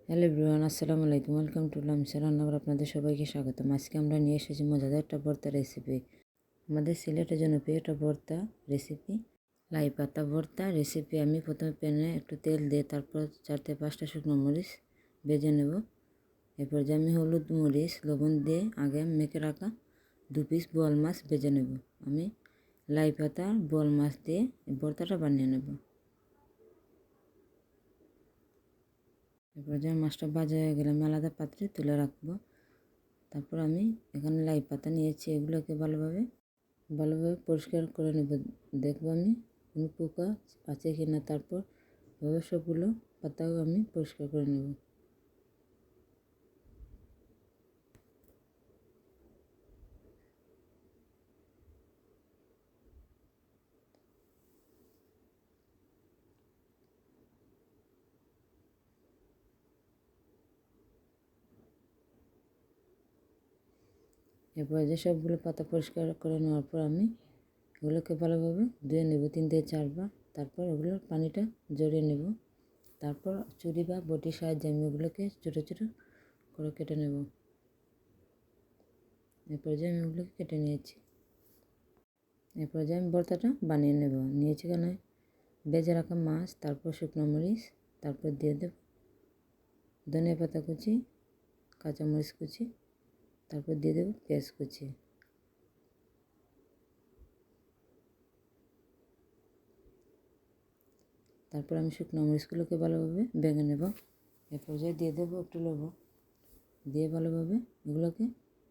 Hello everyone, আসসালামু আলাইকুম। Welcome to লামসা রান্নাঘর। আপনাদের সবাইকে স্বাগতম। আজকে আমরা নিয়ে এসেছি মজাদার একটা ভর্তা রেসিপি। আমাদের সিলেটের জনপ্রিয় একটা ভর্তা রেসিপি, লাই পাতা ভর্তা রেসিপি। আমি প্রথমে প্যানে একটু তেল দিয়ে তারপর 4 থেকে 5টা শুকনো মরিচ ভেজে নেব। এরপর যে আমি হলুদ মরিচ লবণ দিয়ে আগে মেখে রাখা 2 পিস বোয়াল মাছ ভেজে নেব। আমি লাই পাতা বোয়াল মাছ দিয়ে ভর্তাটা বানিয়ে নেব। এরপর যে মাছটা ভাজা হয়ে গেলে আমি আলাদা পাত্রে তুলে রাখবো। তারপর আমি এখানে লাই পাতা নিয়েছি, এগুলোকে ভালোভাবে পরিষ্কার করে নেব। দেখবো আমি কোনো পোকা আছে কি না। তারপর সবগুলো পাতাও আমি পরিষ্কার করে নেব। এরপর যে সবগুলো পাতা পরিষ্কার করে নেওয়ার পর আমি এগুলোকে ভালোভাবে ধুয়ে নেব 3 থেকে 4 বার। তারপর ওগুলোর পানিটা ঝরিয়ে নেব। তারপর ছুরি বা বটির সাহায্যে আমি ওগুলোকে ছোটো ছোটো করে কেটে নেব। এরপর যে আমি ওগুলোকে কেটে নিয়েছি। এরপর যে আমি ভর্তাটা বানিয়ে নেব। নিয়েছি এখানে ভেজে রাখা মাছ, তারপর শুকনো মরিচ, তারপর দিয়ে দেব ধনিয়া পাতা কুচি, কাঁচামরিচ কুচি, তারপর দিয়ে দেব পেঁয়াজ কুচি। তারপর আমি শুকনো মরিচগুলোকে ভালোভাবে ভেঙে নেব। এ পর্যায়ে দিয়ে দেবো একটু লবণ দিয়ে ভালোভাবে এগুলোকে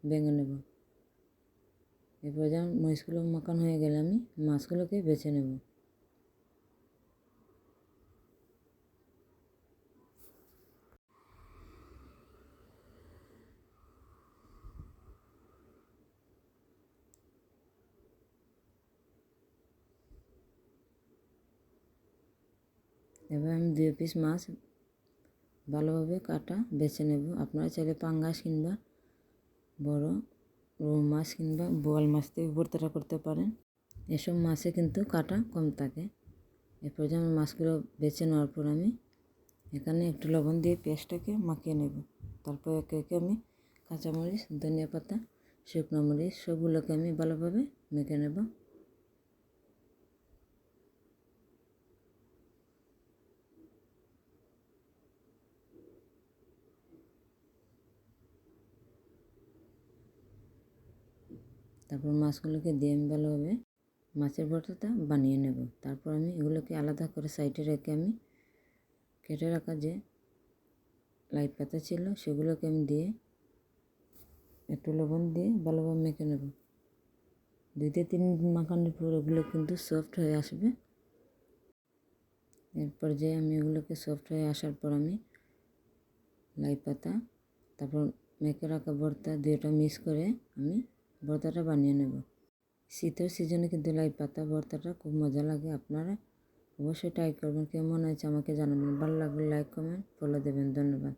ভেঙে নেব। এ পর্যায়ে মরিচগুলো মাখানো হয়ে গেলে আমি মাছগুলোকে বেছে নেব। এবার আমি 2 পিস মাছ ভালোভাবে কাটা বেছে নেব। আপনারা চাইলে পাঙ্গাস কিংবা বড় রৌ মাছ কিংবা বোয়াল মাছ দিয়ে ভর্তাটা করতে পারেন। এসব মাছে কিন্তু কাটা কম থাকে। এরপর যে আমি মাছগুলো বেছে নেওয়ার পর আমি এখানে একটু লবণ দিয়ে পেঁয়াজটাকে মাখিয়ে নেব। তারপর একে একে আমি কাঁচামরিচ, ধনিয়া পাতা, শুকনো মরিচ সবগুলোকে আমি ভালোভাবে মেখে নেব। তারপর মাছগুলোকে দিয়ে আমি ভালোভাবে মাছের ভর্তাটা বানিয়ে নেব। তারপর আমি এগুলোকে আলাদা করে সাইডে রেখে আমি কেটে রাখা যে লাই পাতা ছিল সেগুলোকে আমি দিয়ে একটু লবণ দিয়ে ভালোভাবে মেখে নেব। 2 থেকে 3 মিনিট মাখানোর পর এগুলো কিন্তু সফট হয়ে আসবে। এরপর যে আমি এগুলোকে সফট হয়ে আসার পর আমি লাই পাতা তারপর মেখে রাখা ভর্তা দুইটা মিক্স করে আমি ভর্তাটা বানিয়ে নেব। শীতের সিজনে কিন্তু লাই পাতা ভর্তাটা খুব মজা লাগে। আপনারা অবশ্যই ট্রাই করবেন। কেমন হয়েছে আমাকে জানাবেন। ভালো লাগলে লাইক কমেন্ট ফলো দেবেন। ধন্যবাদ।